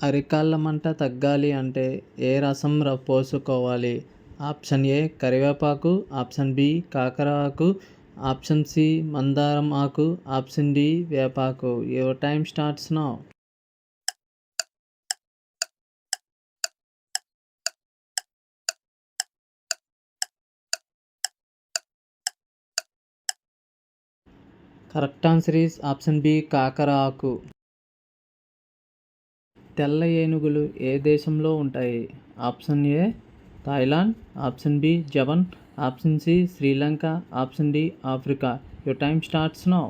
అరికాళ్ళ మంట తగ్గాలి అంటే ఏ రసం పోసుకోవాలి? ఆప్షన్ ఏ కరివేపాకు, ఆప్షన్ బి కాకర ఆకు, ఆప్షన్ సి మందారం ఆకు, ఆప్షన్ డి వేపాకు. Your time starts now. Correct answer is option B కాకర ఆకు. తెల్ల ఏనుగులు ఏ దేశంలో ఉంటాయి? Option A Thailand, option B Japan, option C Sri Lanka, option D Africa. Your time starts now.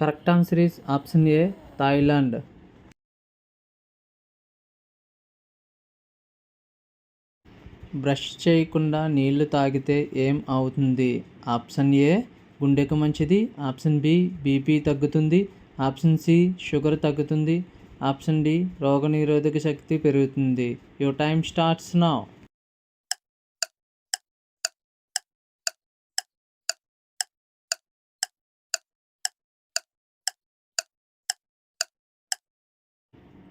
Correct answer is option A Thailand. Brush చేయకుండా నీళ్లు తాగితే ఏం అవుతుంది? ఆప్షన్ ఏ గుండెకు మంచిది, ఆప్షన్ బి బీపీ తగ్గుతుంది, ఆప్షన్ సి షుగర్ తగ్గుతుంది, ఆప్షన్ డి రోగనిరోధక శక్తి పెరుగుతుంది. Your time starts now.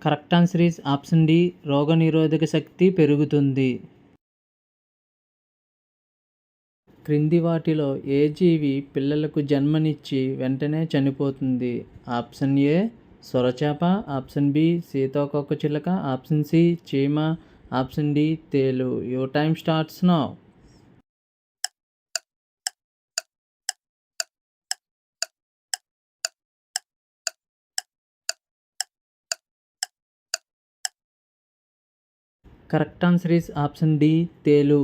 Correct answer is option D రోగనిరోధక శక్తి పెరుగుతుంది. క్రింది వాటిలో ఏ జీవి పిల్లలకు జన్మనిచ్చి వెంటనే చనిపోతుంది? ఆప్షన్ ఏ సొరచేప, ఆప్షన్ బి సీతాకోకచిలుక, ఆప్షన్ సి చీమ, ఆప్షన్ డి తేలు. Your time starts now. Correct answer is option D తేలు.